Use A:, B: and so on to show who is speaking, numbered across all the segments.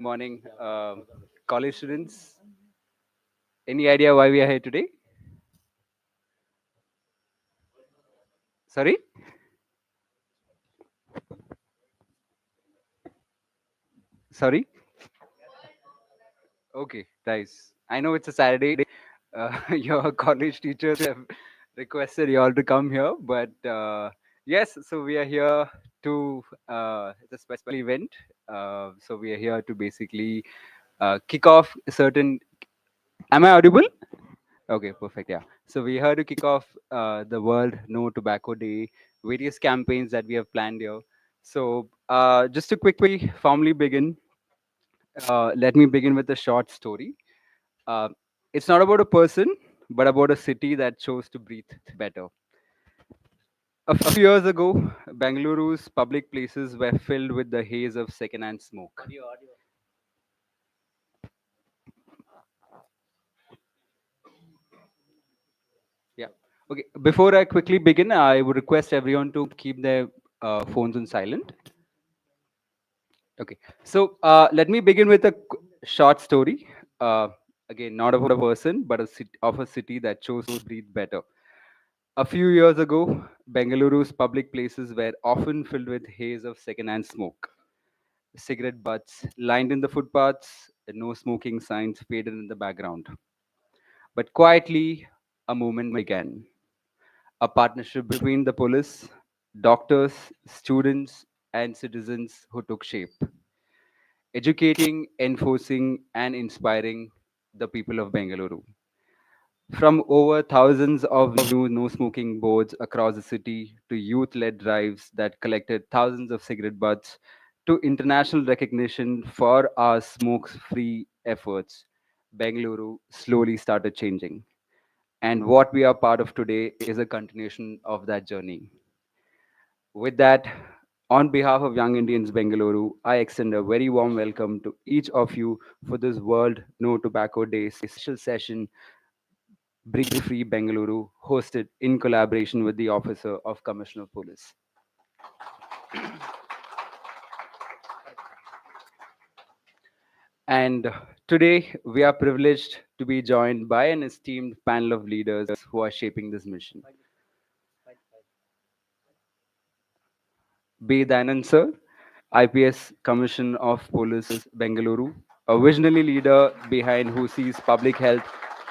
A: Morning, college students. Any idea why we are here today? Sorry? Sorry? Okay, nice. I know it's a Saturday. Your college teachers have requested you all to come here, but yes, so we are here to, it's a special event. So we are here to basically kick off a certain. Am I audible? Okay, perfect. Yeah. So we here to kick off the World No Tobacco Day, various campaigns that we have planned here. So just to quickly formally begin, let me begin with a short story. Uh, it's not about a person, but about a city that chose to breathe better. A few years ago, Bengaluru's public places were filled with the haze of secondhand smoke. Yeah. Okay. Before I quickly begin, I would request everyone to keep their phones on silent. Okay, so let me begin with a short story. Uh, Again, not about a person, but of a city that chose to breathe better. A few years ago, Bengaluru's public places were often filled with haze of secondhand smoke. Cigarette butts lined in the footpaths, and no smoking signs faded in the background. But quietly, a movement began. A partnership between the police, doctors, students, and citizens who took shape, educating, enforcing, and inspiring the people of Bengaluru. From over thousands of new no smoking boards across the city to youth led drives that collected thousands of cigarette butts to international recognition for our smoke free efforts, Bengaluru slowly started changing. And what we are part of today is a continuation of that journey. With that, on behalf of Young Indians Bengaluru, I extend a very warm welcome to each of you for this World No Tobacco Day special session, Break Free Bengaluru, hosted in collaboration with the Officer of Commissioner of Police. And today, we are privileged to be joined by an esteemed panel of leaders who are shaping this mission. B. Danan sir, IPS Commission of Police Bengaluru, a visionary leader behind who sees public health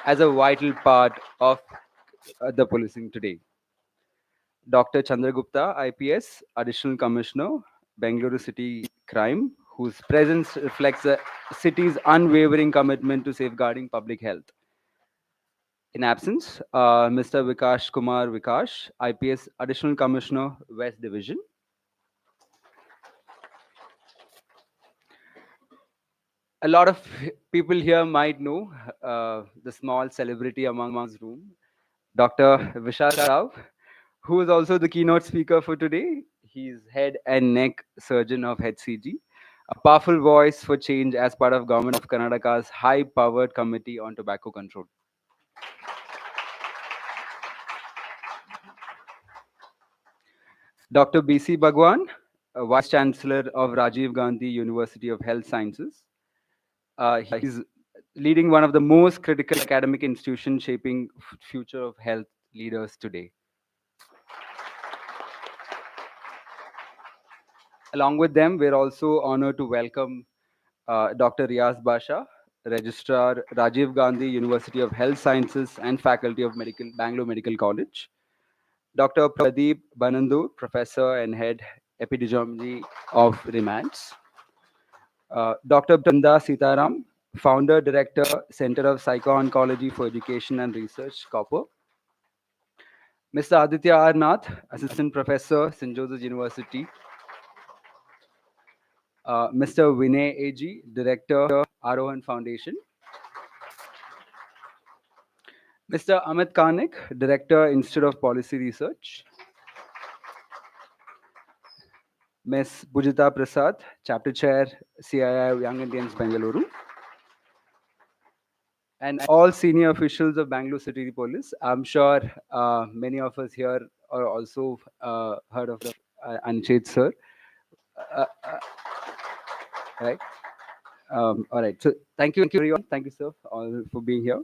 A: as a vital part of the policing today. Dr. Chandragupta, IPS, Additional Commissioner, Bengaluru City Crime, whose presence reflects the city's unwavering commitment to safeguarding public health. In absence, Mr. Vikash Kumar Vikash, IPS Additional Commissioner, West Division. A lot of people here might know the small celebrity amongst room, Dr. Vishal Rao, who is also the keynote speaker for today. He's head and neck surgeon of HCG, a powerful voice for change as part of Government of Karnataka's high-powered Committee on Tobacco Control. Dr. B.C. Bhagwan, Vice Chancellor of Rajiv Gandhi University of Health Sciences. He's leading one of the most critical academic institutions shaping future of health leaders today. Along with them, we're also honored to welcome Dr. Riaz Basha, Registrar, Rajiv Gandhi University of Health Sciences and Faculty of Medical, Bangalore Medical College. Dr. Pradeep Banandu, Professor and Head Epidemiology of Remands. Dr. Brinda Sitaram, Founder, Director, Center of Psycho-Oncology for Education and Research, Copper. Mr. Aditya R. Nath, Assistant Professor, St. Joseph's University. Mr. Vinay A.G., Director, Arohan Foundation. Mr. Amit Karnik, Director, Institute of Policy Research. Ms. Bujita Prasad, Chapter Chair, CII Young Indians Bengaluru. And all senior officials of Bangalore City Police. I'm sure many of us here are also heard of Anchet sir, uh, right? All right. So thank you, everyone. Thank you, sir, all for being here.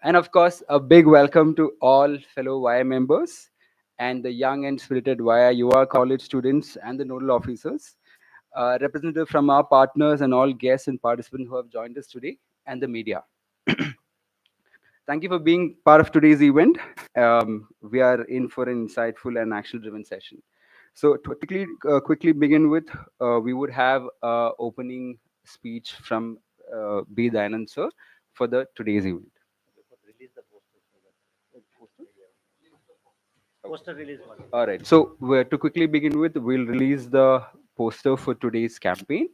A: And of course, a big welcome to all fellow YI members and the young and spirited YI UR college students and the nodal officers, representative from our partners and all guests and participants who have joined us today, and the media. Thank you for being part of today's event. We are in for an insightful and action-driven session. So, to quickly begin with, we would have opening speech from B. Dayanand sir for the today's event.
B: Poster release.
A: All right. So, to quickly begin with, we'll release the poster for today's campaign.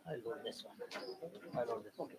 B: I'll load this one. I'll load this. Okay.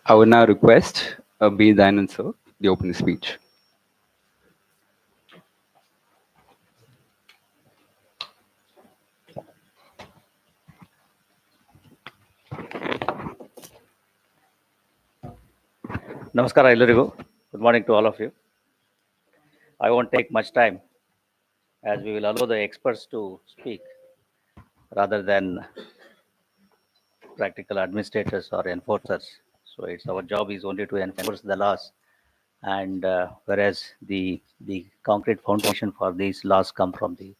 A: I would now request B. Dayanand sir, the opening speech.
B: Namaskara, Illarigo. Good morning to all of you. I won't take much time as we will allow the experts to speak rather than practical administrators or enforcers. So it's our job is only to enforce the laws, and whereas the concrete foundation for these laws come from the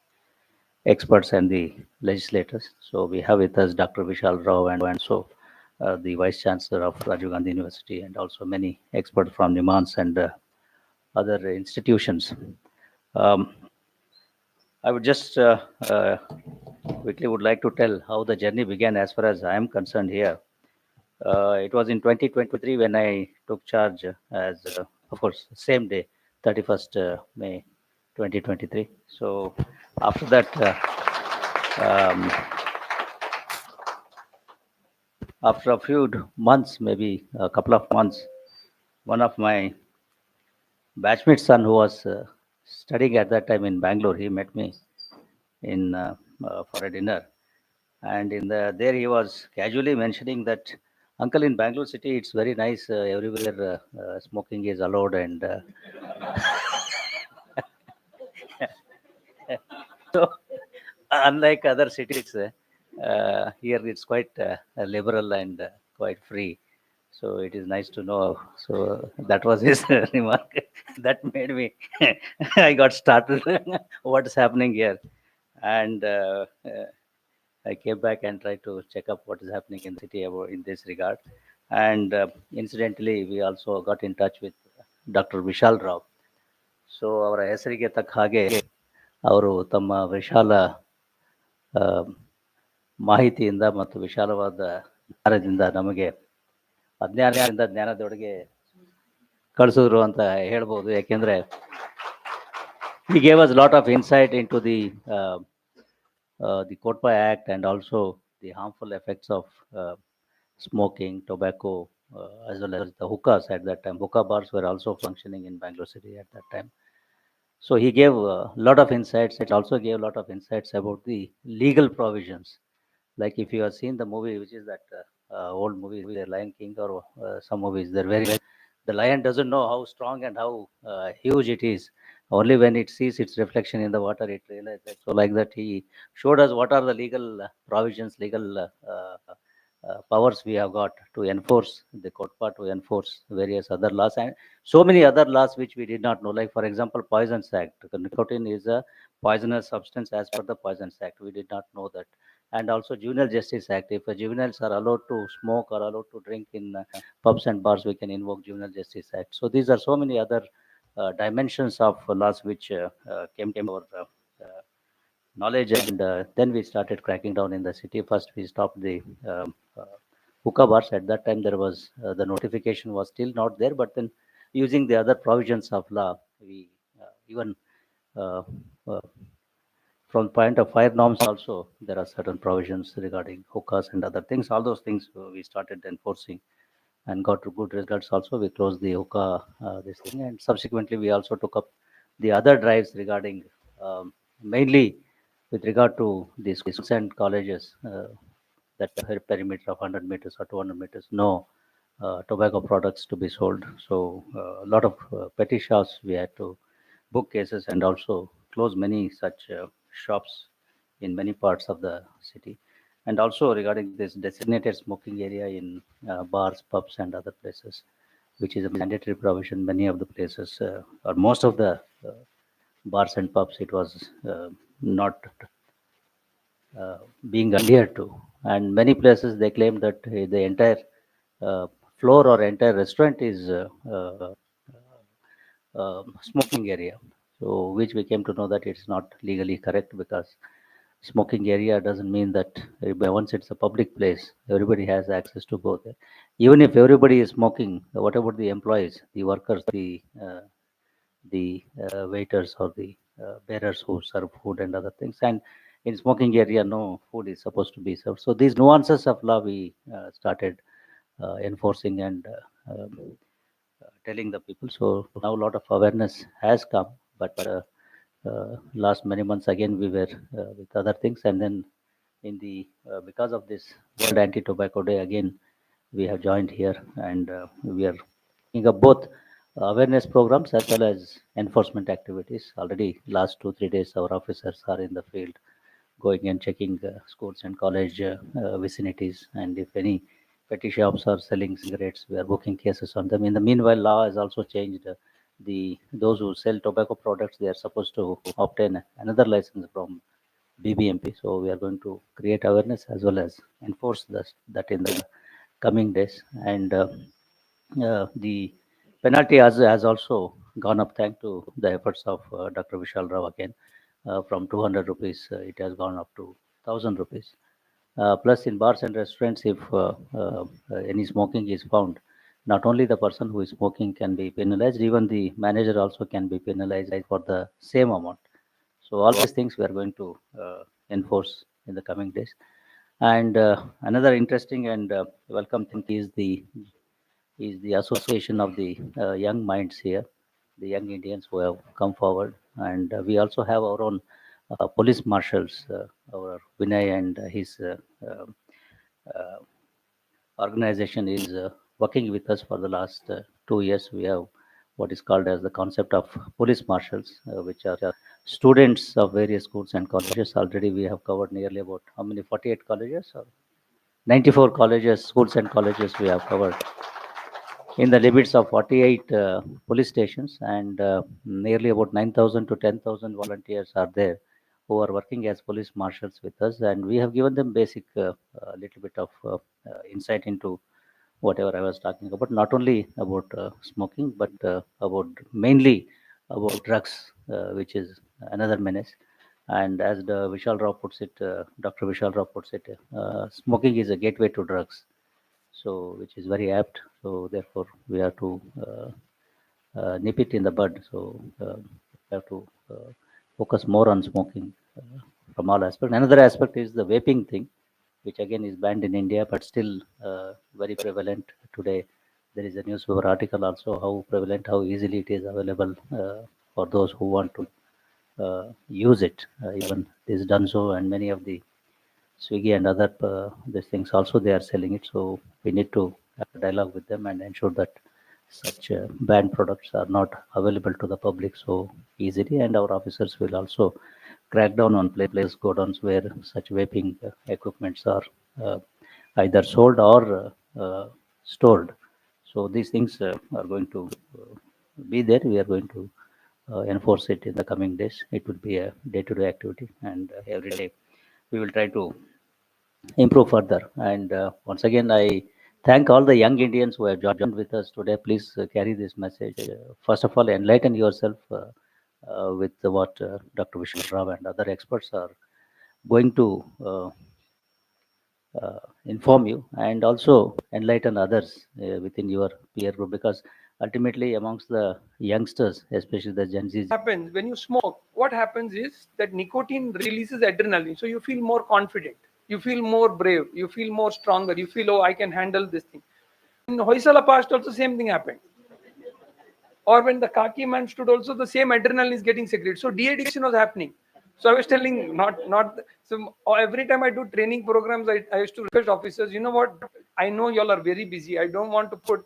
B: experts and the legislators. So we have with us Dr. Vishal Rao and so the Vice Chancellor of Rajiv Gandhi University and also many experts from NIMANS and other institutions. Um, I would just quickly would like to tell how the journey began as far as I am concerned here. It was in 2023 when I took charge as, of course, same day, 31st May 2023. So after that, um, after a few months, maybe a couple of months, one of my batchmate son who was studying at that time in Bangalore, he met me in for a dinner, and in there he was casually mentioning that uncle in Bangalore city it's very nice everywhere smoking is allowed and so unlike other cities here it's quite liberal and quite free. So it is nice to know. So that was his remark. That made me. I got started. What is happening here? And I came back and tried to check up what is happening in the city about in this regard. And incidentally, we also got in touch with Dr. Vishal Rao. So ಅವರ ಹೆಸರಿಗೆ ತಕ್ಕ ಹಾಗೆ ಅವರು ತಮ್ಮ ವಿಶಾಲ ಆ, ಮಾಹಿತಿಯಿಂದ ಮತ್ತು ವಿಶಾಲವಾದ ಜ್ಞಾನದಿಂದ ನಮಗೆ ಅಜ್ಞಾನದಿಂದ ಜ್ಞಾನದೊಳಗೆ ಕಳಿಸಿದ್ರು ಅಂತ ಹೇಳ್ಬೋದು. ಯಾಕೆಂದ್ರೆ he gave us a lot of insight into the Kotpa Act and also the harmful effects of smoking, tobacco, as well as the hookahs at that time. Hookah bars were also functioning in Bangalore city at that time. So he gave a lot of insights. It also gave a lot of insights about the legal provisions. Like if you have seen the movie, which is that old movie, The Lion King, or some movies, they're very. The lion doesn't know how strong and how huge it is. Only when it sees its reflection in the water, it realizes. So like that, he showed us what are the legal provisions, legal powers we have got to enforce the Kotpa, to enforce various other laws, and so many other laws which we did not know. Like for example, Poisons Act. The nicotine is a poisonous substance as per the Poisons Act. We did not know that. and also Juvenile Justice Act. If juveniles are allowed to smoke or allowed to drink in pubs and bars, we can invoke Juvenile Justice Act. So these are so many other dimensions of laws which came to our knowledge, and then we started cracking down in the city. First, we stopped the hookah bars. At that time, there was the notification was still not there, but then using the other provisions of law, we even uh, uh, from point of fire norms also, there are certain provisions regarding hookahs and other things. All those things we started enforcing and got to good results. Also, we closed the hookah this thing, and subsequently we also took up the other drives regarding mainly with regard to the schools and colleges that perimeter of 100 meters or 200 meters, no tobacco products to be sold. So a lot of petty shops we had to book cases and also close many such shops in many parts of the city. And also regarding this designated smoking area in bars, pubs, and other places, which is a mandatory provision. Many of the places, or most of the bars and pubs, it was not uh, being adhered to. And many places they claim that the entire uh, floor or entire restaurant is smoking area. So, which we came to know that it's not legally correct, because smoking area doesn't mean that once it's a public place, everybody has access to go there. Even if everybody is smoking, what about the employees, the workers, the waiters or the bearers who serve food and other things? And in smoking area, no food is supposed to be served. So these nuances of law we started enforcing and telling the people. So now a lot of awareness has come, but last many months again we were with other things, and then in the because of this World Anti-Tobacco Day, again we have joined here, and we are taking up both awareness programs as well as enforcement activities. Already last 2 3 days, our officers are in the field going and checking schools and college vicinities, and if any petty shops are selling cigarettes, we are booking cases on them. In the meanwhile, law has also changed. The those who sell tobacco products, they are supposed to obtain another license from BBMP. So we are going to create awareness as well as enforce that in the coming days. And the penalty has also gone up thanks to the efforts of Dr. Vishal Rao again. From 200 rupees, it has gone up to 1,000 rupees. Plus, in bars and restaurants, if any smoking is found, not only the person who is smoking can be penalized, even the manager also can be penalized for the same amount. So all these things we are going to enforce in the coming days. And another interesting and welcome thing is the association of the young minds here, the young Indians who have come forward, and we also have our own police marshals, our Vinay and his uh, organization is working with us for the last 2 years. We have what is called as the concept of police marshals, which are students of various schools and colleges. Already we have covered nearly about how many, 48 colleges or 94 colleges, schools and colleges we have covered in the limits of 48 police stations, and nearly about 9,000 to 10,000 volunteers are there who are working as police marshals with us, and we have given them basic little bit of insight into whatever I was talking about, not only about smoking, but about mainly about drugs, which is another menace. And as the Vishal Rao puts it, Dr. Vishal Rao puts it, smoking is a gateway to drugs, so which is very apt. So therefore, we have to nip it in the bud. So we have to focus more on smoking from all aspects. Another aspect is the vaping thing, which again is banned in India, but still very prevalent today. There is a newspaper article also how prevalent, how easily it is available for those who want to use it. Even is done so, and many of the Swiggy and other these things also they are selling it. So we need to have a dialogue with them and ensure that such banned products are not available to the public so easily. And our officers will also crack down on places, godowns where such vaping equipments are uh, either sold or stored. So these things are going to be there. We are going to enforce it in the coming days. It will be a day-to-day activity, and every day we will try to improve further. And once again, I thank all the young Indians who have joined with us today. Please carry this message. First of all, enlighten yourself with what Dr. Vishnu Rao and other experts are going to inform you, and also enlighten others within your peer group, because ultimately amongst the youngsters, especially the Gen Z.
C: Happens when you smoke, what happens is that nicotine releases adrenaline, so you feel more confident, you feel more brave, you feel more stronger, you feel, oh, I can handle this thing. In Hoysala past also same thing happened, or when the khaki man stood also the same adrenaline is getting secreted, so de-addiction was happening. So I was telling, not so every time I do training programs, I used to request officers, you know what, I know y'all are very busy, I don't want to put,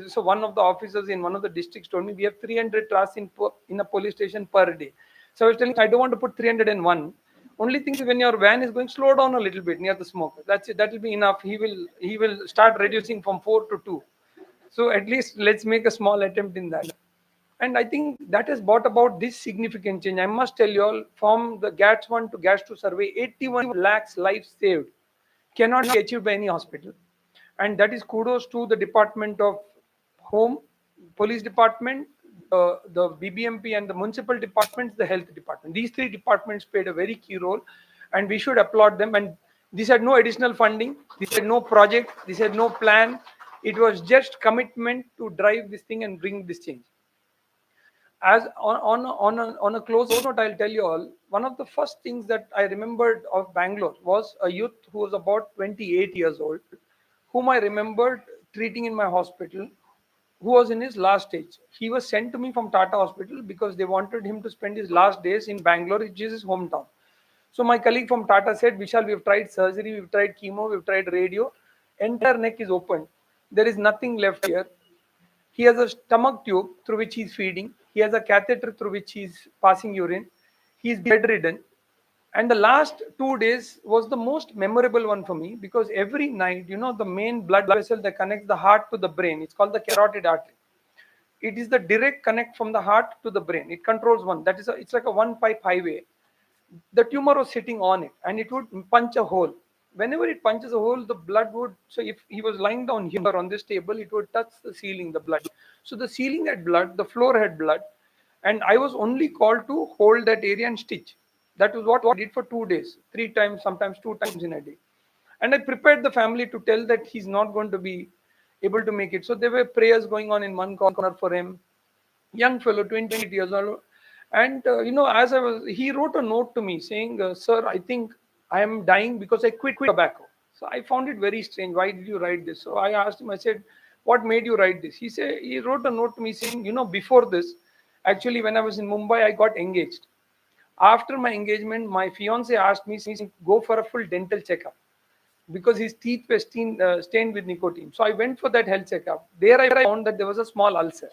C: so one of the officers in one of the districts told me we have 300 trust in a police station per day. So I was telling, I don't want to put 301. Only thing is, when your van is going, slow down a little bit near the smoker, that's it, that will be enough. He will start reducing from 4 to 2. So at least let's make a small attempt in that. And I think that has brought about this significant change. I must tell you all, from the GATS 1 to GATS 2 survey, 81 lakhs lives saved cannot be achieved by any hospital. And that is kudos to the Department of Home, Police Department, the BBMP, and the municipal departments, the health department. These three departments played a very key role, and we should applaud them. And this had no additional funding, this had no project, this had no plan. It was just commitment to drive this thing and bring this change. As on a close note, I'll tell you all, one of the first things that I remembered of Bangalore was a youth who was about 28 years old, whom I remembered treating in my hospital, who was in his last stage. He was sent to me from Tata Hospital because they wanted him to spend his last days in Bangalore, which is his hometown. So my colleague from Tata said, Vishal, we've tried surgery, we've tried chemo, we've tried radio, entire neck is open, there is nothing left here. He has a stomach tube through which he's feeding. He has a catheter through which he's passing urine. He's bedridden. And the last 2 days was the most memorable one for me, because every night, the main blood vessel that connects the heart to the brain, it's called the carotid artery. It is the direct connect from the heart to the brain. It controls one. It's like a one pipe highway. The tumor was sitting on it, and it would punch a hole. Whenever it punches a hole, the blood would, so if he was lying down here on this table, it would touch the ceiling, the blood. So the ceiling had blood, the floor had blood, and I was only called to hold that area and stitch. That was what I did for 2 days, 3 times, sometimes 2 times in a day. And I prepared the family to tell that he's not going to be able to make it. So there were prayers going on in one corner for him, young fellow, 28 years old. And as he wrote a note to me saying, sir, I think I am dying because I quit tobacco. So I found it very strange. Why did you write this? So I asked him, I said, what made you write this? He wrote a note to me saying, before this, actually, when I was in Mumbai, I got engaged. After my engagement, my fiance asked me to go for a full dental checkup because his teeth were stained with nicotine. So I went for that health checkup. There I found that there was a small ulcer.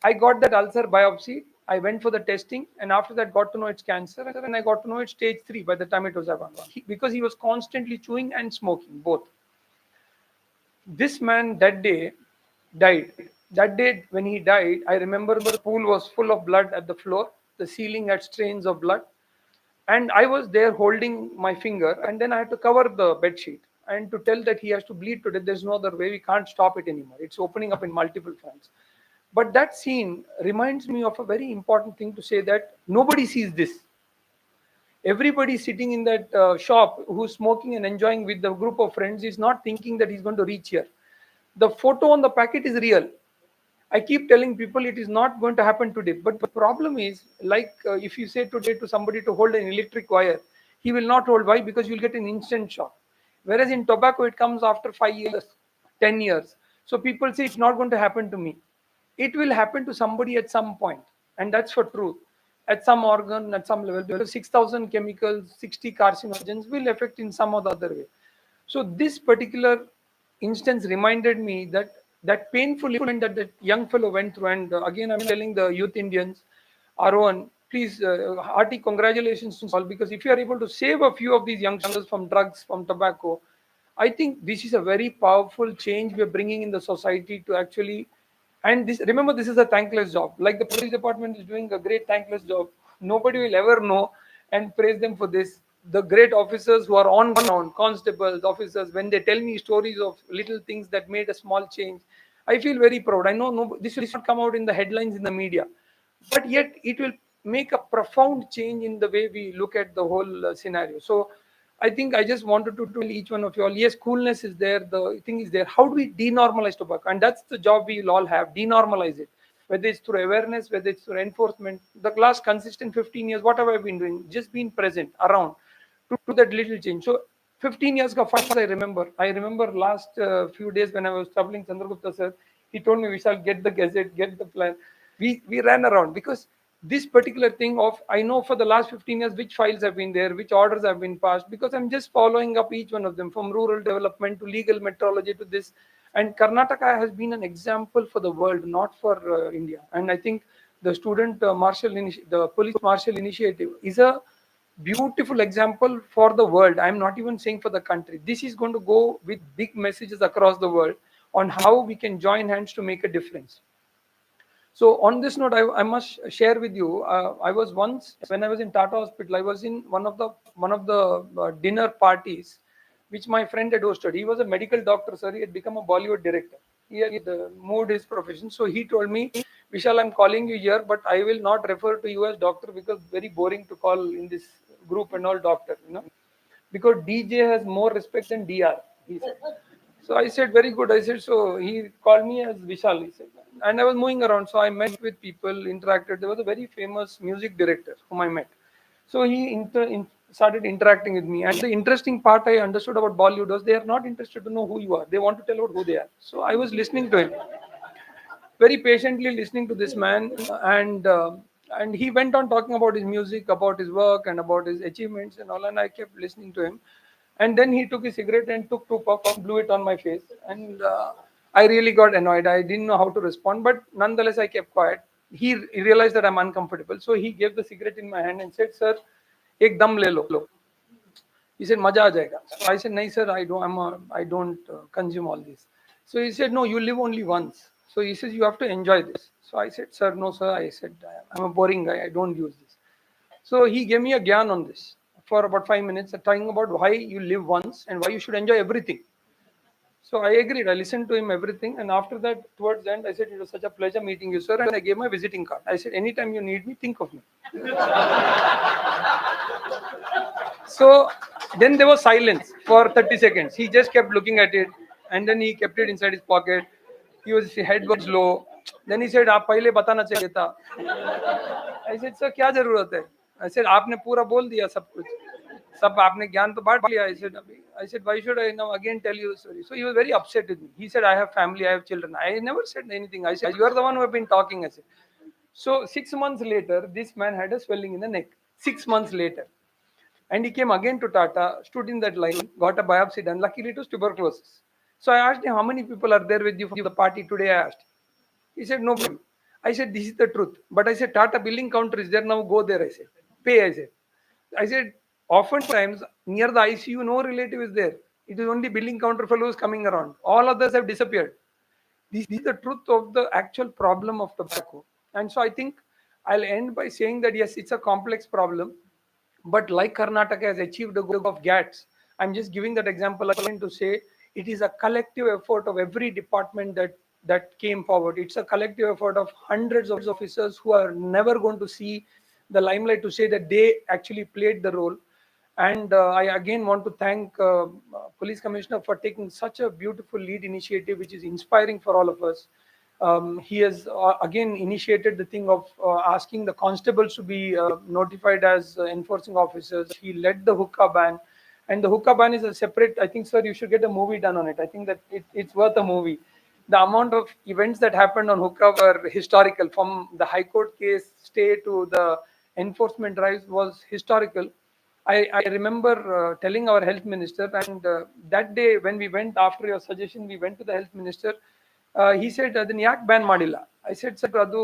C: I got that ulcer biopsy. I went for the testing, and after that, got to know it's cancer, and I got to know it's stage 3 by the time it was advanced. Because he was constantly chewing and smoking both. This man that day died. That day when he died, I remember the pool was full of blood at the floor. The ceiling had stains of blood, and I was there holding my finger, and then I had to cover the bed sheet and to tell that he has to bleed to death. There's no other way. We can't stop it anymore. It's opening up in multiple fronts. But that scene reminds me of a very important thing to say, that nobody sees this. Everybody sitting in that shop who's smoking and enjoying with the group of friends is not thinking that he's going to reach here. The photo on the packet is real. I keep telling people it is not going to happen today. But the problem is, like if you say today to somebody to hold an electric wire, he will not hold. Why? Because you'll get an instant shock. Whereas in tobacco, it comes after 5 years, 10 years. So people say it's not going to happen to me. It will happen to somebody at some point, and that's for truth. At some organ, at some level, because 6,000 chemicals, 60 carcinogens will affect in some or the other way. So this particular instance reminded me that painful event that that young fellow went through. And again, I'm telling the youth Indians, Arwan, please, hearty congratulations to all, because if you are able to save a few of these youngsters from drugs, from tobacco, I think this is a very powerful change we are bringing in the society to actually. And this, remember, this is a thankless job. Like the police department is doing a great thankless job. Nobody will ever know and praise them for this. the great officers who are on ground, constables, officers, when they tell me stories of little things that made a small change, I feel very proud. I know no, this will not come out in the headlines in the media, but yet it will make a profound change in the way we look at the whole scenario. So I think I just wanted to tell each one of you all, yes, coolness is there, the thing is there. How do we denormalize tobacco? And that's the job we will all have, denormalize it. Whether it's through awareness, whether it's through enforcement. The last consistent 15 years, what have I been doing? Just being present around to that little change. So 15 years ago, first I remember last few days when I was troubling Chandragupta sir, he told me we shall get the gazette, get the plan. We ran around because this particular thing of, I know for the last 15 years which files have been there, which orders have been passed, because I'm just following up each one of them, from rural development to legal metrology to this. And Karnataka has been an example for the world, not for India. And I think the the police marshal initiative is a beautiful example for the world. I'm not even saying for the country. This is going to go with big messages across the world on how we can join hands to make a difference. So on this note, I must share with you. I was once, when I was in Tata Hospital, I was in one of the dinner parties, which my friend had hosted. He was a medical doctor, sir. He had become a Bollywood director. He had moved his profession. So he told me, Vishal, I'm calling you here, but I will not refer to you as doctor because very boring to call in this group and all doctor, because DJ has more respect than DR. He said. So I said, very good. I said, so he called me as Vishal. He said, and I was moving around. So I met with people, interacted. There was a very famous music director whom I met. So he started interacting with me. And the interesting part I understood about Bollywood was they are not interested to know who you are. They want to tell about who they are. So I was listening to him, very patiently listening to this man, and he went on talking about his music, about his work, and about his achievements and all. And I kept listening to him, and then he took his cigarette and took two puffs, blew it on my face, and I really got annoyed. I didn't know how to respond, but nonetheless I kept quiet. He realized that I'm uncomfortable, so he gave the cigarette in my hand and said, "Sir, ek dam le lo." He said, "Maja aa jayega." So I said, "No, sir, I don't consume all this." So he said, "No, you live only once." So he says, "You have to enjoy this." So I said, "Sir, no, sir." I said, "I'm a boring guy. I don't use this." So he gave me a gyan on this for about 5 minutes, talking about why you live once and why you should enjoy everything. So I agreed. I listened to him everything, and after that, towards the end, I said, "It was such a pleasure meeting you, sir." And I gave my visiting card. I said, "Anytime you need me, think of me." So then there was silence for 30 seconds. He just kept looking at it, and then he kept it inside his pocket. His head was low. Then he said, "आप पहले बताना चाहिए था." I said, "Sir, क्या जरूरत है?" I said, "आपने पूरा बोल दिया सब कुछ, सब आपने ज्ञान तो बांट लिया." I said, "Why should I now again tell you the story?" So he was very upset with me. He said, "I have family, I have children." I never said anything. I said, "You are the one who have been talking." I said. So 6 months later, this man had a swelling in the neck. 6 months later. And he came again to Tata, stood in that line, got a biopsy done. Luckily, it was tuberculosis. So I asked him, "How many people are there with you for the party today?" I asked. He said, "Nobody." I said, "This is the truth." But I said, "Tata billing counter is there now, go there." I said, "Pay." I said, oftentimes near the ICU, no relative is there. It is only billing counter fellows coming around. All others have disappeared. This is the truth of the actual problem of tobacco. And so I think I'll end by saying that yes, it's a complex problem, but like Karnataka has achieved a goal of GATS, I'm just giving that example again to say it is a collective effort of every department that came forward. It's a collective effort of hundreds of officers who are never going to see the limelight to say that they actually played the role. And I again want to thank Police Commissioner for taking such a beautiful lead initiative, which is inspiring for all of us. He has again initiated the thing of asking the constables to be notified as enforcing officers. He led the hookah ban, and the hookah ban is a separate. I think, sir, you should get a movie done on it. I think that it's worth a movie. The amount of events that happened on hookah were historical. From the High Court case stay to the enforcement drives was historical. I remember telling our health minister, and that day when we went after your suggestion, we went to the health minister. He said, "ಅದನ್ನ ಯಾಕೆ ban ಮಾಡಿಲ್ಲ?" I said, "sir ಅದು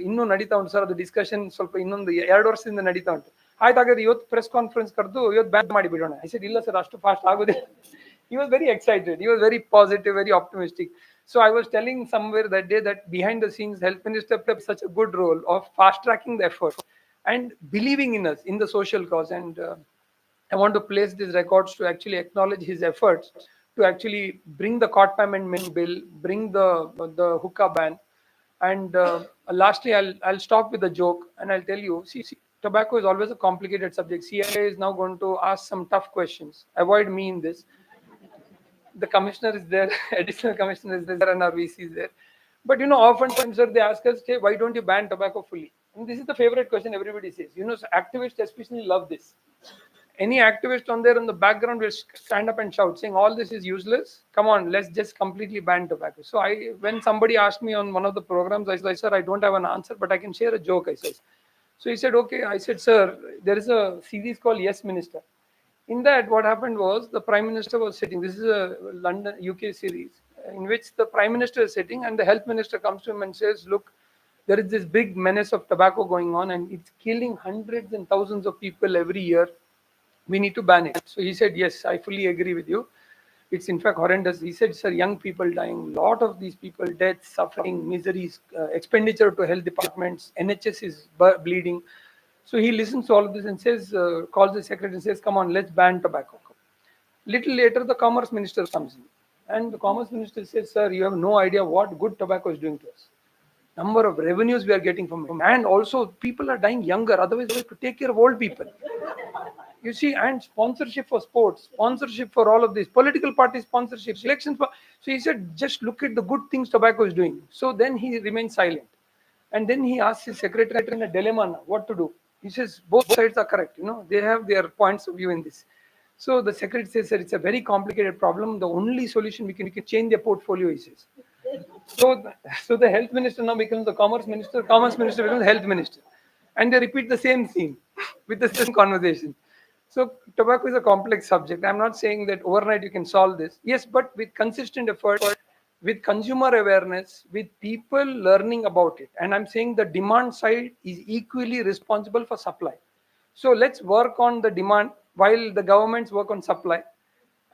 C: ಇನ್ನೂ ನಡೀತಾ ಉಂಟು sir, ಅದು discussion ಸ್ವಲ್ಪ ಇನ್ನೊಂದು 2 ವರ್ಷದಿಂದ ನಡೀತಾ ಉಂಟು." "ಆಯ್ತು, ಹಾಗಾದ್ರೆ ಇವತ್ತು ಪ್ರೆಸ್ ಕಾನ್ಫರೆನ್ಸ್ ಕರೆದು ಇವತ್ತು ಬ್ಯಾನ್ ಮಾಡಿ ಬಿಡೋಣ." I said, "ಇಲ್ಲ ಸರ್, ಅಷ್ಟು ಫಾಸ್ಟ್ ಆಗೋದಿಲ್ಲ." He was very excited. He was very positive, very optimistic. So I was telling somewhere that day that behind the scenes, health minister played such a good role of fast tracking the effort and believing in us, in the social cause. And I want to place these records to actually acknowledge his efforts to actually bring the court payment bill, bring the hookah ban, and lastly, I'll stop with a joke and I'll tell you. See, tobacco is always a complicated subject. CIA is now going to ask some tough questions. Avoid me in this. The commissioner is there, additional commissioner is there, and our VC is there. But oftentimes, sir, they ask us, "Hey, why don't you ban tobacco fully?" And this is the favorite question everybody says. So activists especially love this. Any activist on there in the background will stand up and shout, saying, "All this is useless. Come on, let's just completely ban tobacco." So when somebody asked me on one of the programs, I said, "Sir, I don't have an answer, but I can share a joke." I said. So he said, "Okay." I said, "Sir, there is a series called Yes Minister. In that, what happened was the Prime Minister was sitting. This is a London UK series in which the Prime Minister is sitting, and the Health Minister comes to him and says, 'Look, there is this big menace of tobacco going on, and it's killing hundreds and thousands of people every year. We need to ban it.' So he said, 'Yes, I fully agree with you. It's in fact horrendous.' He said, 'Sir, young people dying, lot of these people, deaths, suffering, miseries, expenditure to health departments, NHS is bleeding.' So he listens to all of this and says, calls the secretary and says, 'Come on, let's ban tobacco.' Little later, the commerce minister comes in. And the commerce minister says, 'Sir, you have no idea what good tobacco is doing to us. Number of revenues we are getting from it. And also, people are dying younger. Otherwise, we have to take care of old people. You see, and sponsorship for sports, sponsorship for all of this, political party sponsorship, elections. So he said, just look at the good things tobacco is doing. So then he remains silent. And then he asks his secretary in a dilemma now, what to do. He says, both sides are correct. They have their points of view in this. So the secretary says, sir, it's a very complicated problem. The only solution we can change their portfolio, he says. So the health minister now becomes the commerce minister becomes the health minister. And they repeat the same scene with the same conversation. So tobacco is a complex subject. I'm not saying that overnight you can solve this. Yes, but with consistent effort, with consumer awareness, with people learning about it. And I'm saying the demand side is equally responsible for supply. So let's work on the demand while the governments work on supply.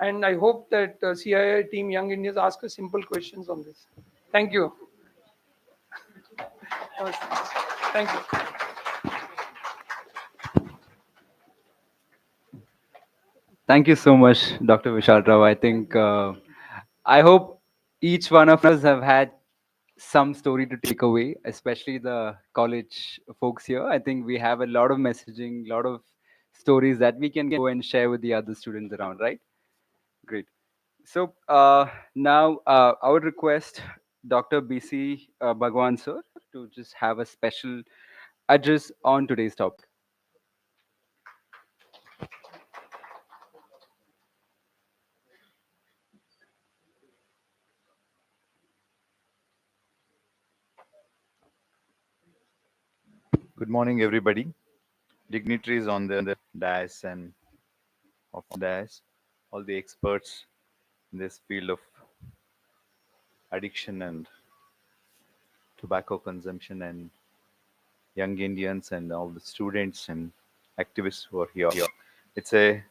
C: And I hope that CII team Young Indians ask us simple questions on this. Thank you. Thank you.
A: Thank you so much, Dr. Vishal Rao. I think I hope each one of us have had some story to take away, especially the college folks here. I think we have a lot of messaging, lot of stories that we can go and share with the other students around, right? Great. So now I would request Dr. BC Bhagwan sir to just have a special address on today's topic.
D: Good morning, everybody. Dignitaries on the dais and off the dais, all the experts in this field of addiction and tobacco consumption, and young Indians and all the students and activists who are here. It's a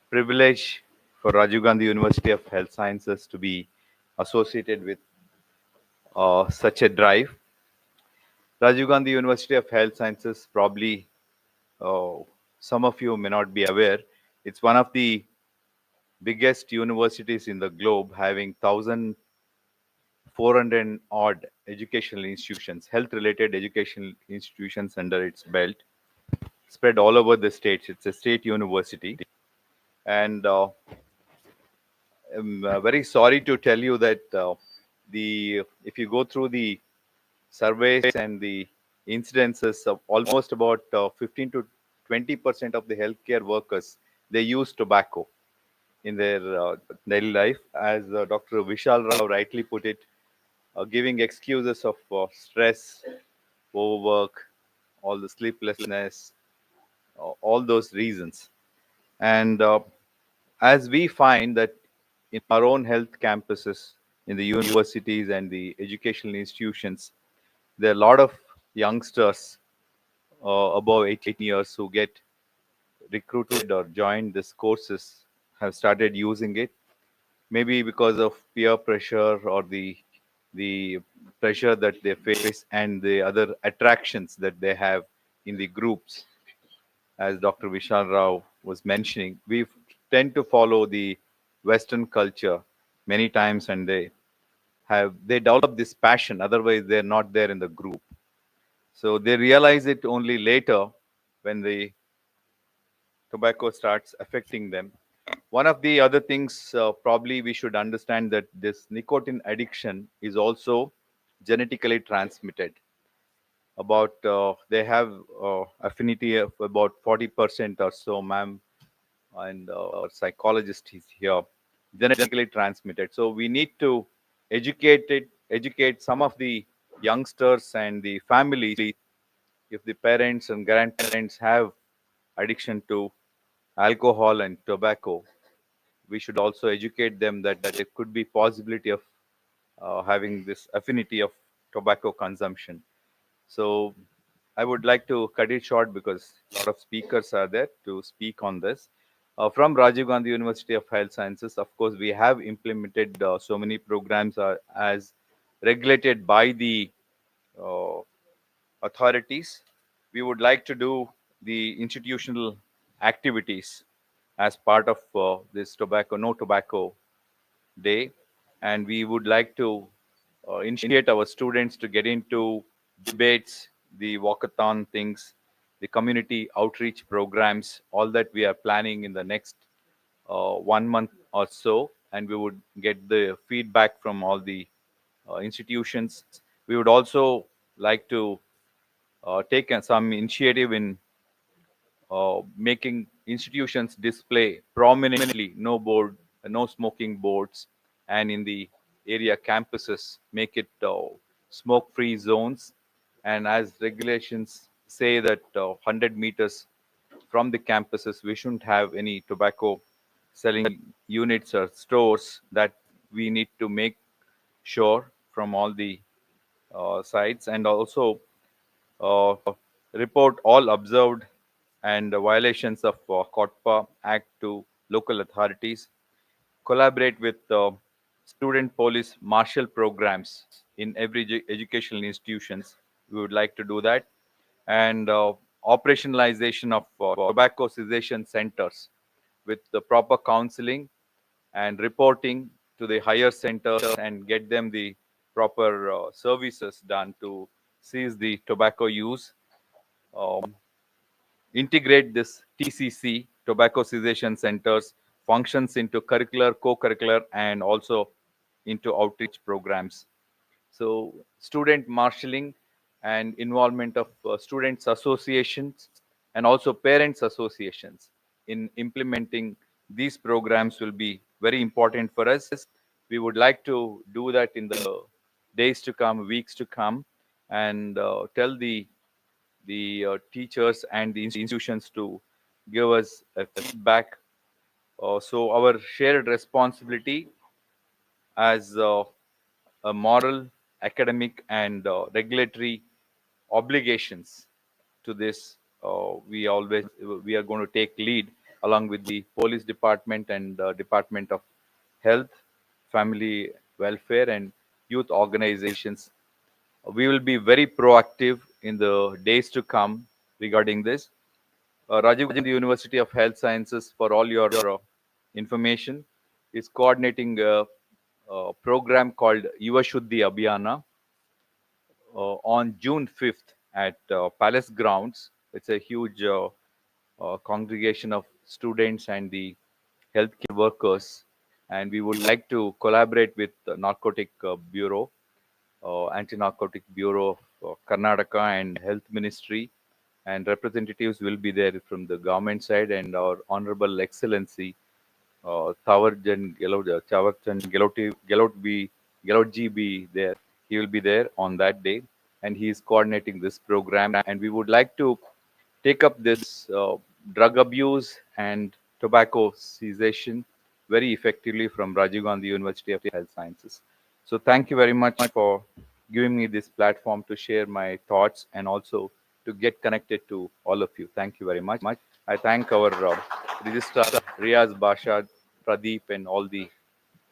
D: privilege for Rajiv Gandhi University of Health Sciences to be associated with such a drive. Rajiv Gandhi University of Health Sciences, probably some of you may not be aware, it's one of the biggest universities in the globe, having 1,400 odd educational institutions, health related educational institutions under its belt, spread all over the states. It's a state university. And I'm very sorry to tell you that if you go through the surveys and the incidences of almost about 15 to 20% of the healthcare workers, they use tobacco in their daily life. As Dr. Vishal Rao rightly put it, giving excuses of stress, overwork, all the sleeplessness, all those reasons. And as we find that in our own health campuses, in the universities and the educational institutions, there are a lot of youngsters above 18 years who get recruited or joined these courses, have started using it, maybe because of peer pressure or the pressure that they face and the other attractions that they have in the groups, as Dr. Vishal Rao was mentioning, we tend to follow the Western culture many times, and they develop this passion. Otherwise, they're not there in the group. So they realize it only later when the tobacco starts affecting them. One of the other things, probably we should understand that this nicotine addiction is also genetically transmitted. About they have affinity of about 40% or so, ma'am, and our psychologist is here, genetically transmitted. So we need to educate some of the youngsters and the families. If the parents and grandparents have addiction to alcohol and tobacco, we should also educate them that there could be possibility of having this affinity of tobacco consumption. So I would like to cut it short because a lot of speakers are there to speak on this. From Rajiv Gandhi University of Health Sciences, of course, we have implemented so many programs as regulated by the uh, authorities. We would like to do the institutional activities as part of this tobacco, no tobacco day, and we would like to initiate our students to get into debates, the walkathon things, the community outreach programs, all that we are planning in the next 1 month or so, and we would get the feedback from all the institutions. We would also like to take some initiative in making institutions display prominently no smoking boards, and in the area campuses, make it smoke-free zones. And as regulations say that 100 meters from the campuses, we shouldn't have any tobacco selling units or stores. That we need to make sure from all the sites, and also uh, report all observed and violations of COTPA Act to local authorities, collaborate with student police marshal programs in every educational institutions. We would like to do that, and operationalization of tobacco cessation centers with the proper counseling and reporting to the higher centers and get them the proper services done to cease the tobacco use. um, Integrate this TCC, tobacco cessation centers, functions into curricular, co-curricular, and also into outreach programs. So student marshalling and involvement of students associations and also parents associations in implementing these programs will be very important for us. We would like to do that in the days to come, weeks to come, and tell the teachers and the institutions to give us a feedback. So our shared responsibility as a moral, academic, and regulatory obligations to this. We are going to take lead along with the police department and Department of Health, Family Welfare, and youth organizations. We will be very proactive in the days to come regarding this. Rajiv Gandhi University of Health Sciences, for all your information, is coordinating a program called Yuva Shuddhi Abhiyana on June 5th at Palace Grounds. It's a huge congregation of students and the healthcare workers, and we would like to collaborate with the Narcotic Bureau, Anti-Narcotic Bureau of Karnataka, and Health Ministry, and representatives will be there from the government side, and our Honorable Excellency Thawarjan Gelot be there. He will be there on that day, and he is coordinating this program. And we would like to take up this drug abuse and tobacco cessation very effectively from Rajiv Gandhi University of Health Sciences. So thank you very much for giving me this platform to share my thoughts and also to get connected to all of you. Thank you very much. I thank our registrar Riaz Basha, Pradeep, and all the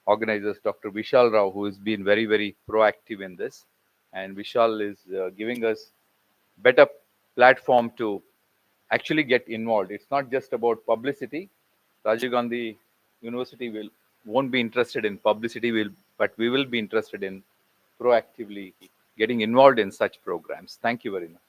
D: organizers, Dr. Vishal Rao, who has been very, very proactive in this. And Vishal is giving us better platform to actually get involved. It's not just about publicity. Rajiv Gandhi University won't be interested in publicity, but we will be interested in proactively getting involved in such programs. Thank you very much.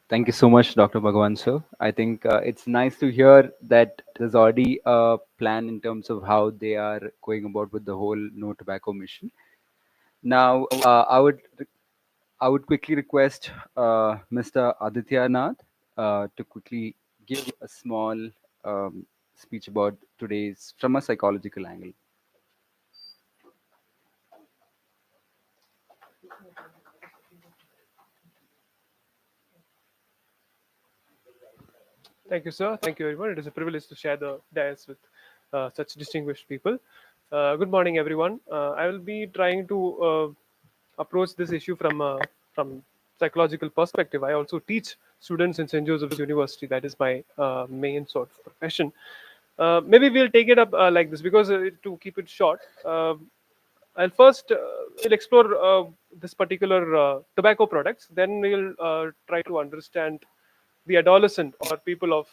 A: Thank you so much, Dr. Bhagawan sir. I think it's nice to hear that there's already a plan in terms of how they are going about with the whole no tobacco mission. Now, I would quickly request Mr. Aditya Nath to quickly give a small speech about today's from a psychological angle.
E: Thank you, sir. Thank you, everyone. It is a privilege to share the dais with such distinguished people. Good morning, everyone. I will be trying to approach this issue from psychological perspective. I also teach students in St. Joseph's University. That is my main sort of profession. Maybe we'll take it up like this because to keep it short. I'll first we'll explore this particular tobacco products. Then we'll try to understand the adolescent or people of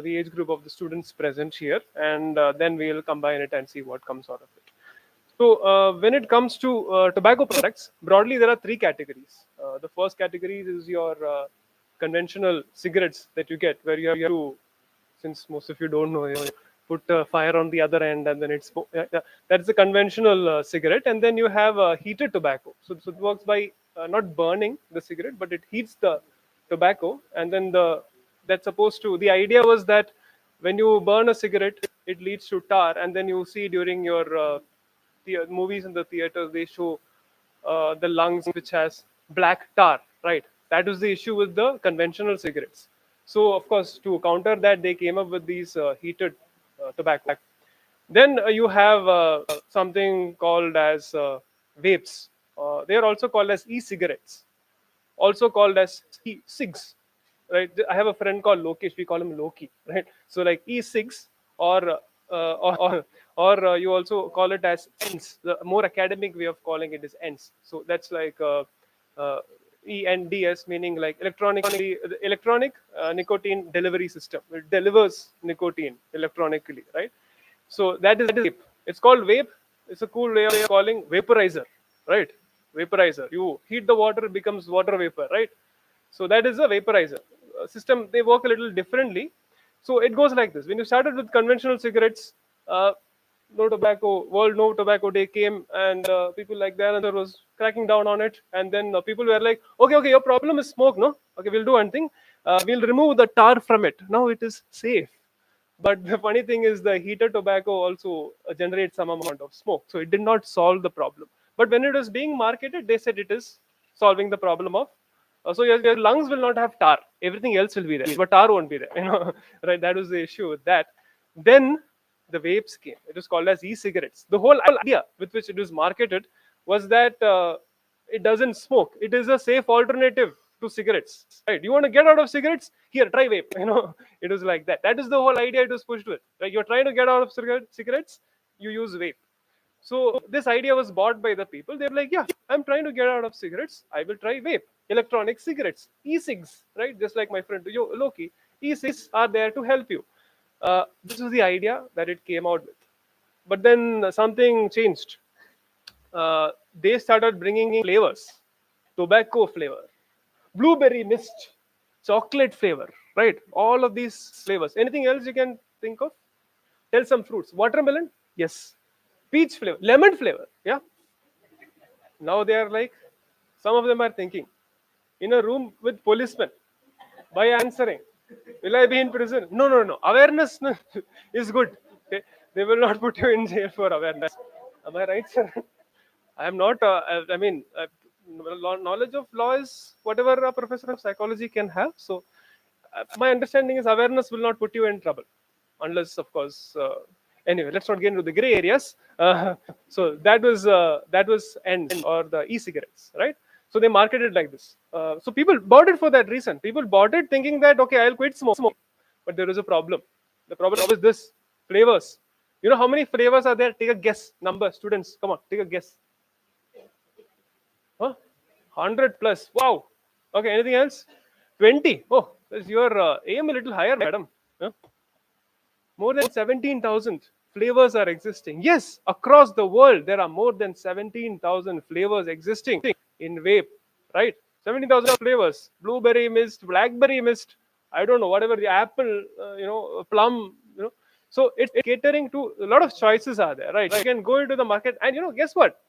E: the age group of the students present here, and then we'll combine it and see what comes out of it. So, when it comes to tobacco products, broadly there are three categories. The first category is your conventional cigarettes that you get, where you have to, since most of you don't know, put fire on the other end and then it's that's the conventional cigarette. And then you have heated tobacco. So it works by not burning the cigarette, but it heats the tobacco, and then that's supposed to. The idea was that when you burn a cigarette, it leads to tar, and then you see during your movies in the theaters they show the lungs which has black tar, right? That was the issue with the conventional cigarettes. So of course, to counter that, they came up with these heated tobacco. Then you have something called as vapes. They are also called as e-cigarettes, also called as e-cigs, right? I have a friend called Lokesh. We call him Loki, right? So like e-cigs, or you also call it as ENDS. The more academic way of calling it is ENDS. So that's like uh, ENDS, meaning like electronic nicotine delivery system. It delivers nicotine electronically, right? So that is vape. It's called vape. It's a cool way of calling vaporizer, right? Vaporizer. You heat the water, it becomes water vapor, right? So that is a vaporizer system. They work a little differently. So it goes like this: when you started with conventional cigarettes, no tobacco world no tobacco day came, and people like that and was cracking down on it. And then people were like, okay, your problem is smoke, no? Okay, we'll do one thing. We'll remove the tar from it. Now it is safe. But the funny thing is, the heated tobacco also generates some amount of smoke. So it did not solve the problem. But when it was being marketed, they said it is solving the problem of. So your lungs will not have tar. Everything else will be there, but tar won't be there. Right? That was the issue with that. Then the vapes came. It was called as e-cigarettes. The whole idea with which it was marketed was that it doesn't smoke. It is a safe alternative to cigarettes. Right? You want to get out of cigarettes? Here, try vape. It was like that. That is the whole idea it was pushed with. Right? You're trying to get out of cigarettes, you use vape. So this idea was bought by the people. They're like, yeah, I'm trying to get out of cigarettes. I will try vape, electronic cigarettes, e-cigs, right? Just like my friend Loki, e-cigs are there to help you. This was the idea that it came out with. But then something changed. They started bringing in flavors, tobacco flavor, blueberry mist, chocolate flavor, right? All of these flavors. Anything else you can think of? Tell some fruits. Watermelon? Yes. Peach flavor, lemon flavor. Yeah. Now they are like, some of them are thinking, in a room with policemen, by answering, will I be in prison? No. Awareness is good. Okay? They will not put you in jail for awareness. Am I right, sir? I am not. I mean, knowledge of law is whatever a professor of psychology can have. So, my understanding is awareness will not put you in trouble, unless, of course. Anyway, let's not get into the gray areas. So that was end or the e-cigarettes, right? So they marketed like this. So people bought it for that reason. People bought it thinking that okay, I'll quit smoking, but there is a problem. The problem is this: flavors. You know how many flavors are there? Take a guess. Number, students. Come on, take a guess. Huh? 100 plus. Wow. Okay, anything else? 20. Oh, is your aim a little higher, madam? Huh? More than 17,000 flavors are existing. Yes, across the world, there are more than 17,000 flavors existing in vape, right? 17,000 flavors. Blueberry mist, blackberry mist, I don't know, whatever the apple, plum, So it's catering to a lot of choices are there, right? You can go into the market and, guess what?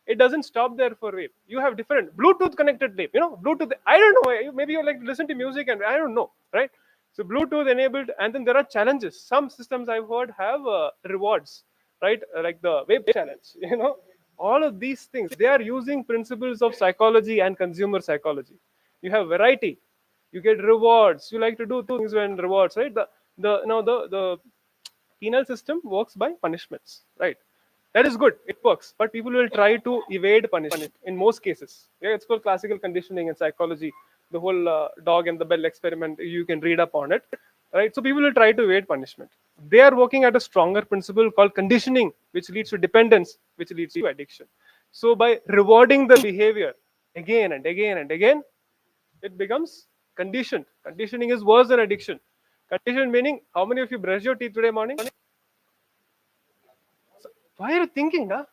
E: It doesn't stop there for vape. You have different Bluetooth connected vape. Bluetooth. I don't know. Maybe you like to listen to music and I don't know, right? So Bluetooth enabled, and then there are challenges. Some systems I've heard have rewards, right? Like the vape challenge. All of these things they are using principles of psychology and consumer psychology. You have variety. You get rewards. You like to do things when rewards, right? The penal system works by punishments, right? That is good, it works, but people will try to evade punishment in most cases. Yeah, it's called classical conditioning and psychology, the whole dog and the bell experiment. You can read up on it, right? So people will try to evade punishment. They are working at a stronger principle called conditioning, which leads to dependence, which leads to addiction. So by rewarding the behavior again and again and again, it becomes conditioned. Conditioning is worse than addiction. Condition meaning, how many of you brush your teeth today morning? Why are you thinking, huh?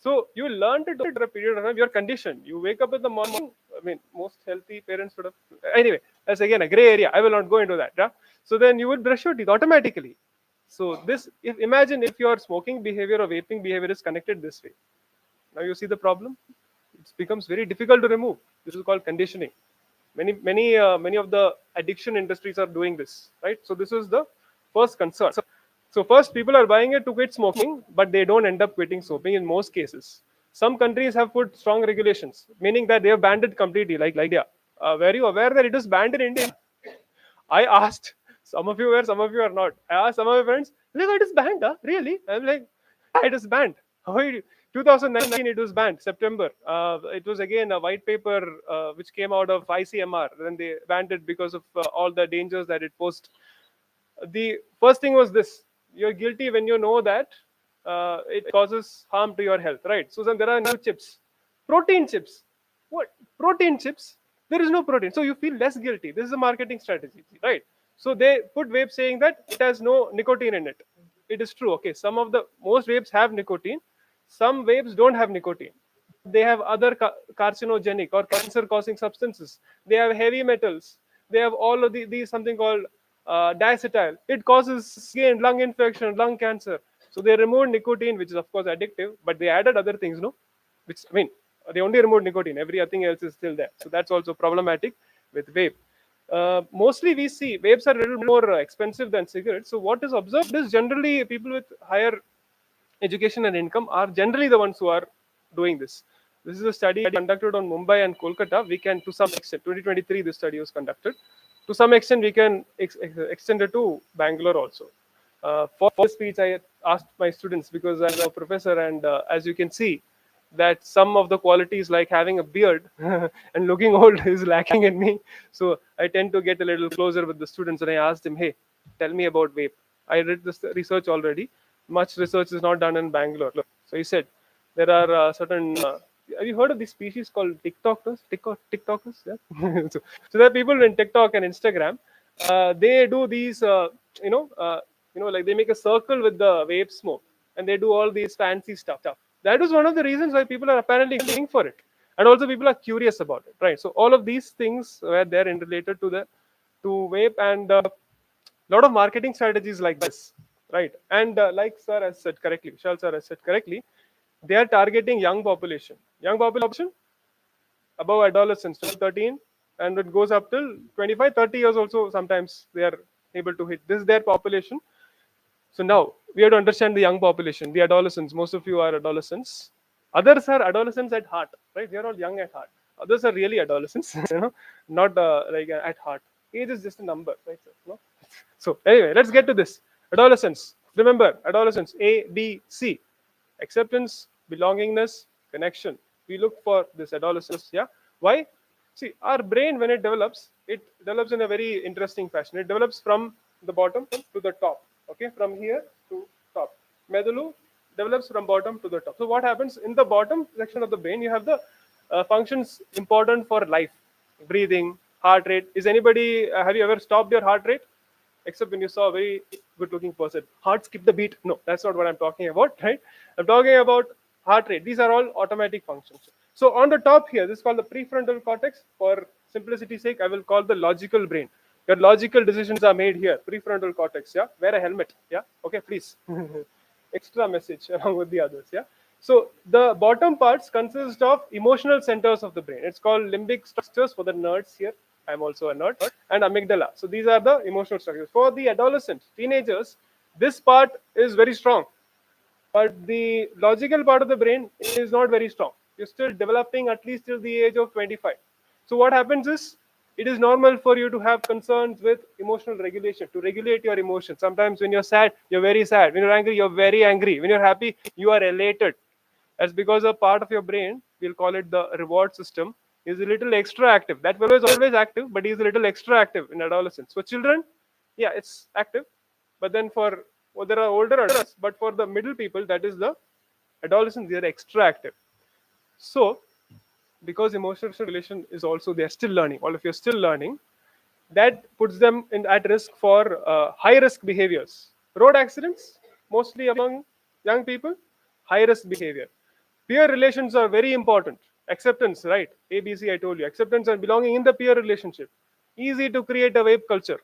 E: So you learn to do it for a period of time. You're conditioned. You wake up in the morning. I mean, most healthy parents would have. Anyway, that's again a gray area. I will not go into that. Yeah? So then you would brush your teeth automatically. So this, if imagine if your smoking behavior or vaping behavior is connected this way. Now you see the problem. It becomes very difficult to remove. This is called conditioning. Many of the addiction industries are doing this, right? So this is the first concern. So first, people are buying it to quit smoking, but they don't end up quitting smoking in most cases. Some countries have put strong regulations, meaning that they have banned it completely, like India. Were you aware that it is banned in India? I asked some of you where, some of you are not. I asked some of my friends, like, it is banned, huh? Really? I'm like, yeah, it is banned. How you- 2019 it was banned, September. It was again a white paper which came out of ICMR. Then they banned it because of all the dangers that it posed. The first thing was this: you're guilty when you know that it causes harm to your health, right? So then there are new chips, protein chips. What protein chips? There is no protein, so you feel less guilty. This is a marketing strategy, right? So they put vape saying that it has no nicotine in it. It is true. Okay, some of the most vapes have nicotine. Some vapes don't have nicotine. They have other carcinogenic or cancer-causing substances. They have heavy metals. They have all of these something called diacetyl. It causes again lung infection, lung cancer. So they removed nicotine, which is of course addictive, but they added other things, no? Which I mean, they only removed nicotine. Everything else is still there. So that's also problematic with vape. Mostly we see vapes are a little more expensive than cigarettes. So what is observed is generally people with higher education and income are generally the ones who are doing this. This is a study conducted on Mumbai and Kolkata. We can, to some extent, 2023, this study was conducted. To some extent, we can extend it to Bangalore also. For this speech, I asked my students because I'm a professor, and as you can see, that some of the qualities like having a beard and looking old is lacking in me. So I tend to get a little closer with the students, and I asked them, "Hey, tell me about vape." I read this research already. Much research is not done in Bangalore. So he said there are certain. Have you heard of these species called TikTokers? TikTokers, yeah. So there are people in TikTok and Instagram. They do these, like they make a circle with the vape smoke, and they do all these fancy stuff. That is one of the reasons why people are apparently going for it, and also people are curious about it, right? So all of these things were there in related to vape, and lot of marketing strategies like this, right? And like sir has said correctly, Vishal sir has said correctly, they are targeting young population above adolescence, 13, and it goes up till 25, 30 years also. Sometimes they are able to hit this their population. So now we have to understand the young population, the adolescents. Most of you are adolescents. Others are adolescents at heart, right? They are all young at heart. Others are really adolescents, not at heart. Age is just a number, right? Sir? No? So anyway, let's get to this. Adolescence. Remember, adolescence. A, B, C. Acceptance, belongingness, connection. We look for this adolescence. Yeah. Why? See, our brain when it develops in a very interesting fashion. It develops from the bottom to the top. Okay, from here to top. Medulla, develops from bottom to the top. So what happens in the bottom section of the brain? You have the functions important for life: breathing, heart rate. Is anybody have you ever stopped your heart rate? Except when you saw a very good looking person. Heart skip the beat. No, that's not what I'm talking about, right? I'm talking about heart rate. These are all automatic functions. So on the top here, this is called the prefrontal cortex. For simplicity's sake, I will call the logical brain. Your logical decisions are made here. Prefrontal cortex, yeah? Wear a helmet, yeah? Okay, please. Extra message along with the others, yeah? So the bottom parts consist of emotional centers of the brain. It's called limbic structures for the nerds here. I'm also a nerd. And amygdala. So these are the emotional structures. For the adolescents, teenagers, this part is very strong. But the logical part of the brain is not very strong. You're still developing at least till the age of 25. So what happens is, it is normal for you to have concerns with emotional regulation, to regulate your emotions. Sometimes when you're sad, you're very sad. When you're angry, you're very angry. When you're happy, you are elated. That's because a part of your brain, we'll call it the reward system, is a little extra active. That fellow is always active, but he's a little extra active in adolescence. For children, yeah, it's active. But then for, well, there are older adults, but for the middle people, that is the adolescents, they are extra active. So, because emotional regulation is also, they're still learning, all of you are still learning, that puts them at risk for high risk behaviors. Road accidents, mostly among young people, high risk behavior. Peer relations are very important. Acceptance, right? ABC, I told you. Acceptance and belonging in the peer relationship. Easy to create a vape culture.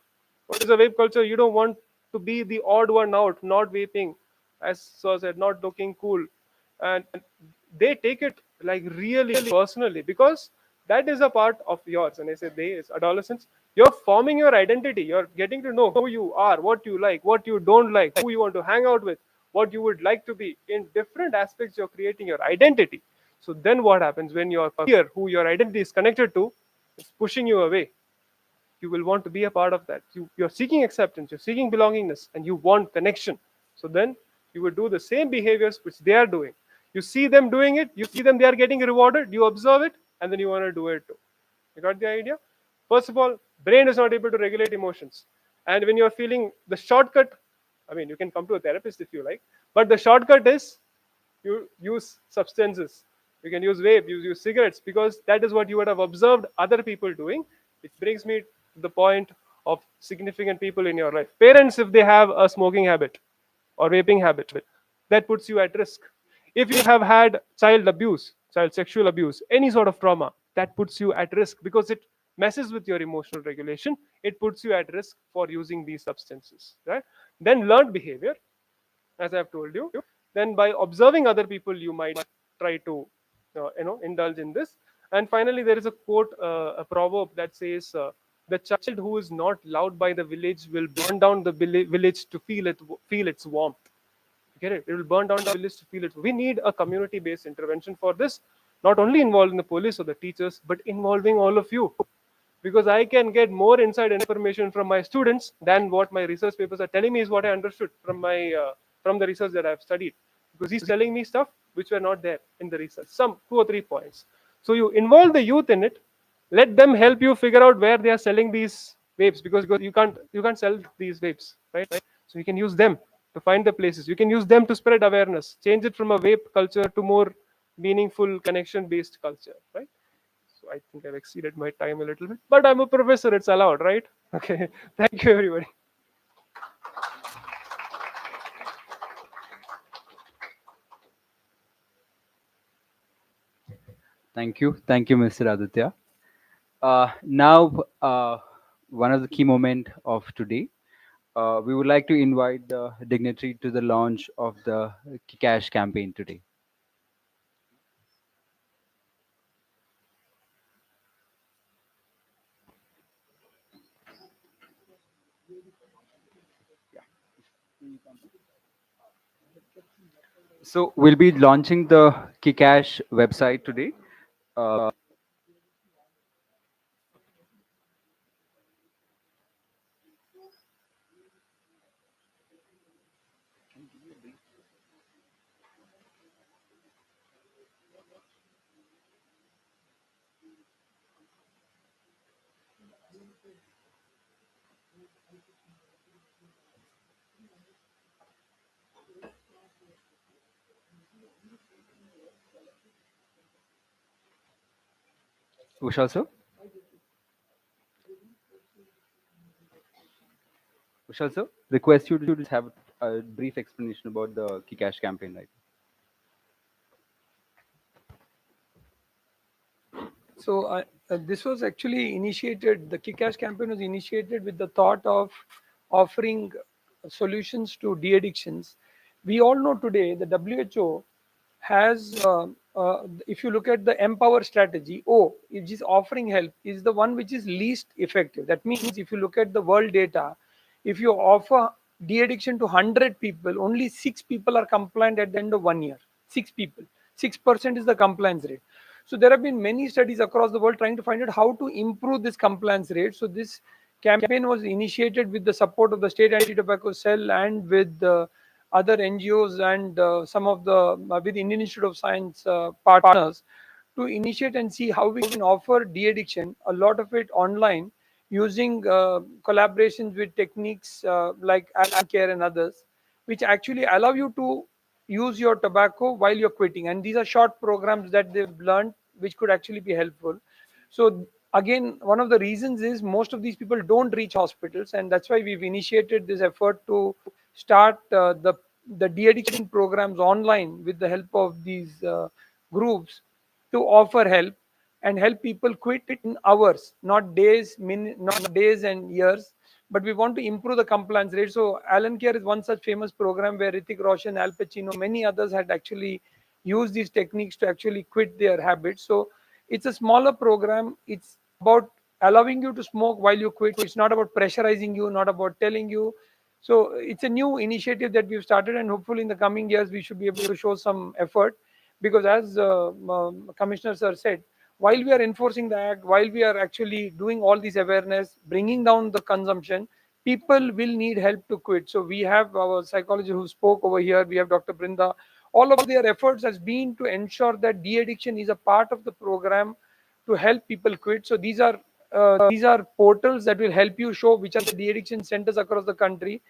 E: What is a vape culture? You don't want to be the odd one out, not vaping, as Sir said, not looking cool. And they take it like really personally, because that is a part of yours. And I say they is adolescents. You're forming your identity. You're getting to know who you are, what you like, what you don't like, who you want to hang out with, what you would like to be. In different aspects, you're creating your identity. So then what happens when your peer, who your identity is connected to, is pushing you away? You will want to be a part of that. You're seeking acceptance, you're seeking belongingness, and you want connection. So then you will do the same behaviors which they are doing. You see them doing it, you see them, they are getting rewarded, you observe it, and then you want to do it too. You got the idea? First of all, brain is not able to regulate emotions. And when you're feeling the shortcut, I mean, you can come to a therapist if you like, but the shortcut is you use substances. You can use vape, use cigarettes, because that is what you would have observed other people doing. Which brings me to the point of significant people in your life. Parents, if they have a smoking habit or vaping habit, that puts you at risk. If you have had child abuse, child sexual abuse, any sort of trauma, that puts you at risk because it messes with your emotional regulation. It puts you at risk for using these substances. Right? Then learned behavior, as I've told you. Then by observing other people, you might try to indulge in this. And finally, there is a quote, a proverb that says, "The child who is not loved by the village will burn down the village to feel its warmth." Get it? It will burn down the village to feel it. We need a community-based intervention for this, not only involving the police or the teachers, but involving all of you, because I can get more inside information from my students than what my research papers are telling me is what I understood from my from the research that I've studied. Because he's telling me stuff which were not there in the research, some 2 or 3 points. So you involve the youth in it, let them help you figure out where they are selling these vapes, because you can't sell these vapes, right? So you can use them to find the places. You can use them to spread awareness, change it from a vape culture to more meaningful connection based culture, right? So I think I've exceeded my time a little bit, but I'm a professor, it's allowed, right? Okay. Thank you, everybody.
A: Thank you, Mr. Aditya. Now, one of the key moment of today, we would like to invite the dignitary to the launch of the cash campaign today. So we'll be launching the Kikash website today. Uh, Vishal sir? Vishal sir, request you to just have a brief explanation about the Kikash campaign, right?
C: So this was actually initiated. The Kikash campaign was initiated with the thought of offering solutions to de-addictions. We all know today the WHO has, if you look at the Empower strategy, which is offering help, is the one which is least effective. That means if you look at the world data, if you offer de-addiction to 100 people, only 6 people are compliant at the end of 1 year. 6 people. 6% is the compliance rate. So there have been many studies across the world trying to find out how to improve this compliance rate. So this campaign was initiated with the support of the state anti-tobacco cell and with other NGOs and some of the with the Indian Institute of Science partners to initiate and see how we can offer de-addiction, a lot of it online, using collaborations with techniques like Alan Care and others, which actually allow you to use your tobacco while you're quitting. And these are short programs that they've learned, which could actually be helpful. So again, one of the reasons is most of these people don't reach hospitals, and that's why we've initiated this effort to start the de-addiction programs online with the help of these groups to offer help and help people quit in hours, not days, not days and years. But we want to improve the compliance rate. So Alan Care is one such famous program where Ritik Roshan, Al Pacino, many others had actually used these techniques to actually quit their habits. So it's a smaller program. It's about allowing you to smoke while you quit. It's not about pressurizing you, not about telling you. So it's a new initiative that we've started, and hopefully in the coming years we should be able to show some effort. Because as Commissioner Sir said, while we are enforcing the act, while we are actually doing all these awareness, bringing down the consumption, people will need help to quit. So we have our psychologist who spoke over here. We have Dr. Brinda. All of their efforts has been to ensure that de-addiction is a part of the program to help people quit. So these are portals that will help you show which are the de-addiction centers across the country.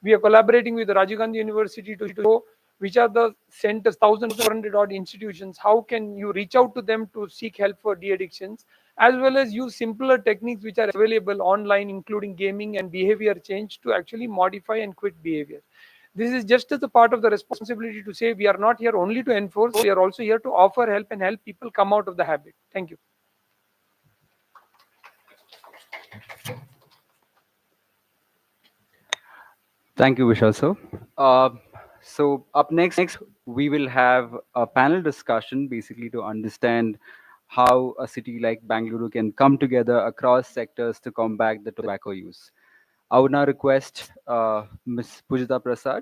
C: We are collaborating with Rajiv Gandhi University to show which are the centers, 1,400 odd institutions. How can you reach out to them to seek help for de-addictions, as well as use simpler techniques which are available online, including gaming and behavior change, to actually modify and quit behavior. This is just as a part of the responsibility to say we are not here only to enforce, we are also here to offer help and help people come out of the habit. Thank you.
A: Thank you, Vishal sir. Uh, so up next, we will have a panel discussion basically to understand how a city like Bangalore can come together across sectors to combat the tobacco use. I would now request Ms. Pujita Prasad